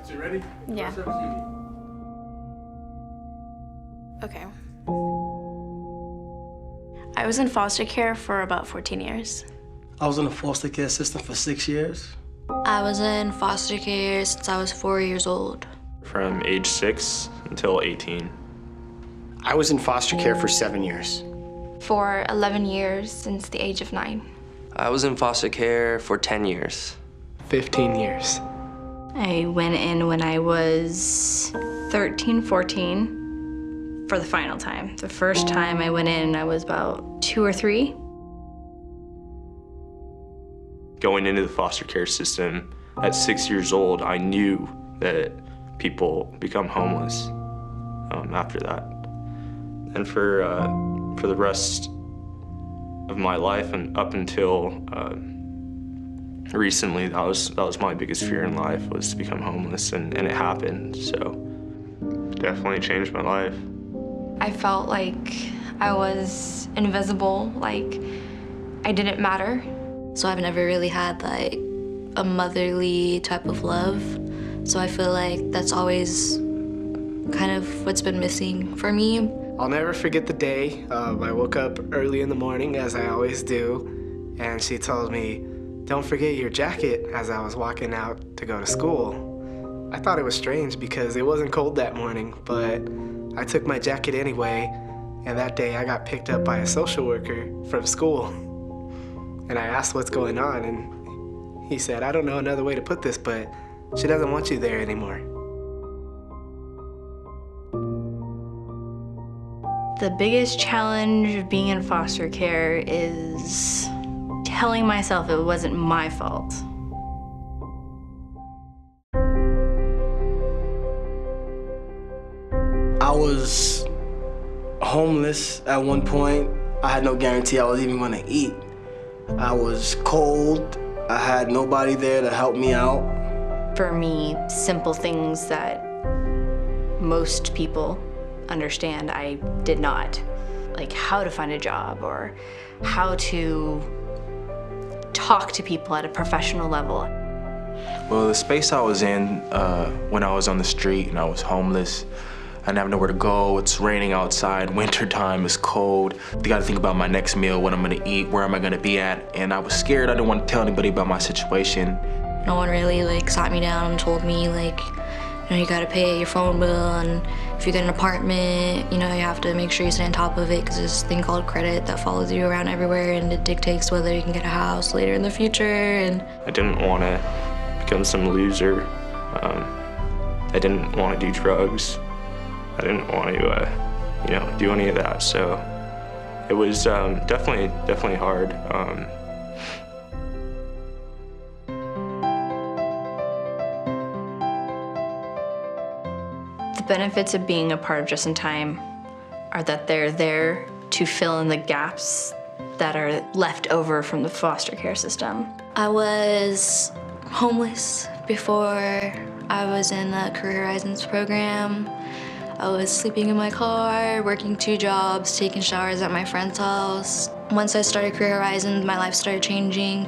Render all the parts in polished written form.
So you ready? Yeah. First episode. Okay. I was in foster care for about 14 years. I was in a foster care system for 6 years. I was in foster care since I was 4 years old. From age 6 until 18. I was in foster care for 7 years. For 11 years since the age of 9. I was in foster care for 10 years. 15 years. I went in when I was 13, 14 for the final time. The first time I went in, I was about 2 or 3. Going into the foster care system at 6 years old, I knew that people become homeless after that. And for the rest of my life and up until recently, that was my biggest fear in life, was to become homeless, and it happened. So definitely changed my life. I felt like I was invisible, like I didn't matter. So I've never really had like a motherly type of love. So I feel like that's always kind of what's been missing for me. I'll never forget the day. I woke up early in the morning, as I always do, and she told me, "Don't forget your jacket," as I was walking out to go to school. I thought it was strange because it wasn't cold that morning, but I took my jacket anyway, and that day I got picked up by a social worker from school. And I asked what's going on, and he said, "I don't know another way to put this, but she doesn't want you there anymore." The biggest challenge of being in foster care is telling myself it wasn't my fault. I was homeless at one point. I had no guarantee I was even gonna eat. I was cold. I had nobody there to help me out. For me, simple things that most people understand, I did not. Like how to find a job or how to talk to people at a professional level. Well, the space I was in when I was on the street and I was homeless, I didn't have nowhere to go. It's raining outside, winter time, it's cold. I gotta think about my next meal, what I'm gonna eat, where am I gonna be at, and I was scared. I didn't want to tell anybody about my situation. No one really like sat me down and told me like, you gotta pay your phone bill, and if you get an apartment, you have to make sure you stay on top of it because there's this thing called credit that follows you around everywhere, and it dictates whether you can get a house later in the future. And I didn't want to become some loser. I didn't want to do drugs. I didn't want to, do any of that. So it was definitely hard. The benefits of being a part of Just in Time are that they're there to fill in the gaps that are left over from the foster care system. I was homeless before I was in the Career Horizons program. I was sleeping in my car, working 2 jobs, taking showers at my friend's house. Once I started Career Horizons, my life started changing.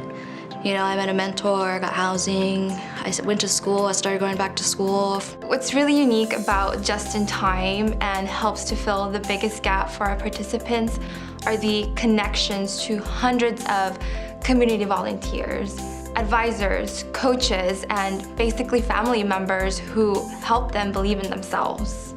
I met a mentor, got housing. I went to school, I started going back to school. What's really unique about Just in Time and helps to fill the biggest gap for our participants are the connections to hundreds of community volunteers, advisors, coaches, and basically family members who help them believe in themselves.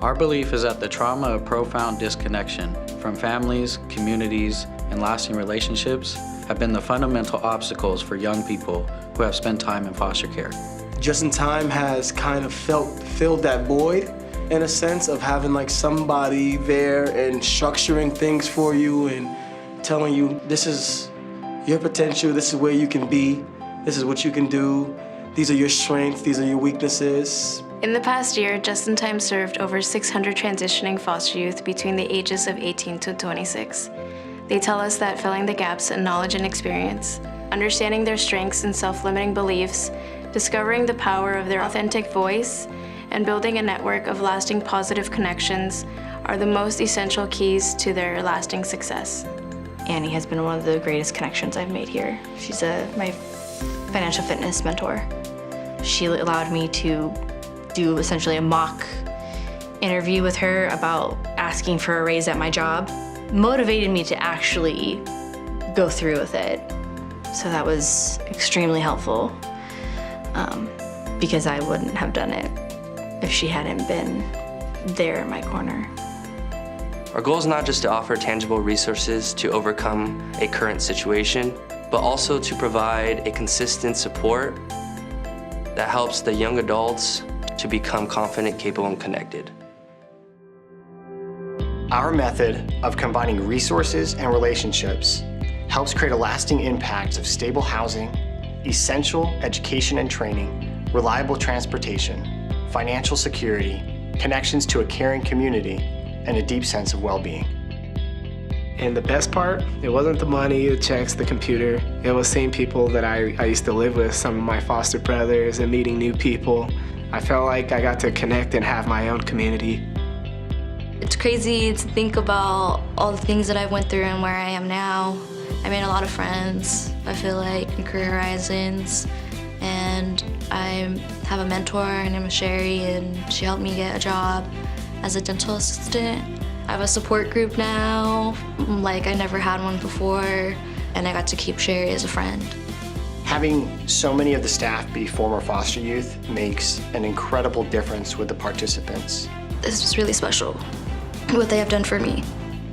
Our belief is that the trauma of profound disconnection from families, communities, and lasting relationships have been the fundamental obstacles for young people who have spent time in foster care. Just in Time has kind of filled that void in a sense of having like somebody there and structuring things for you and telling you this is your potential, this is where you can be, this is what you can do, these are your strengths, these are your weaknesses. In the past year, Just in Time served over 600 transitioning foster youth between the ages of 18 to 26. They tell us that filling the gaps in knowledge and experience, understanding their strengths and self-limiting beliefs, discovering the power of their authentic voice, and building a network of lasting positive connections are the most essential keys to their lasting success. Annie has been one of the greatest connections I've made here. She's my financial fitness mentor. She allowed me to do essentially a mock interview with her about asking for a raise at my job. Motivated me to actually go through with it. So that was extremely helpful because I wouldn't have done it if she hadn't been there in my corner. Our goal is not just to offer tangible resources to overcome a current situation, but also to provide a consistent support that helps the young adults to become confident, capable, and connected. Our method of combining resources and relationships helps create a lasting impact of stable housing, essential education and training, reliable transportation, financial security, connections to a caring community, and a deep sense of well-being. And the best part, it wasn't the money, the checks, the computer. It was seeing people that I used to live with, some of my foster brothers, and meeting new people. I felt like I got to connect and have my own community. It's crazy to think about all the things that I went through and where I am now. I made a lot of friends, I feel like, in Career Horizons. And I have a mentor, her name is Sherry, and she helped me get a job as a dental assistant. I have a support group now, like I never had one before, and I got to keep Sherry as a friend. Having so many of the staff be former foster youth makes an incredible difference with the participants. This is really special, what they have done for me.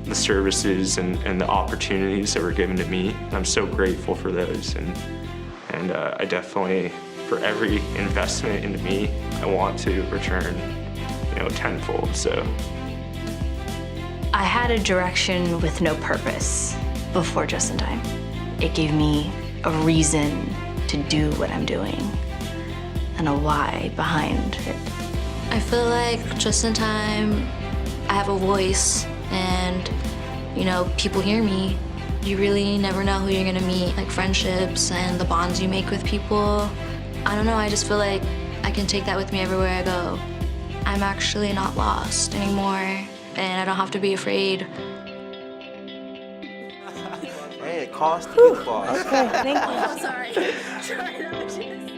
The services and the opportunities that were given to me, I'm so grateful for those. And I definitely, for every investment into me, I want to return, tenfold. So I had a direction with no purpose before Just in Time. It gave me a reason to do what I'm doing and a why behind it. I feel like Just in Time, I have a voice and, people hear me. You really never know who you're gonna meet, like friendships and the bonds you make with people. I don't know, I just feel like I can take that with me everywhere I go. I'm actually not lost anymore, and I don't have to be afraid. Hey, it costs to be the boss. Okay, thank you. Sorry.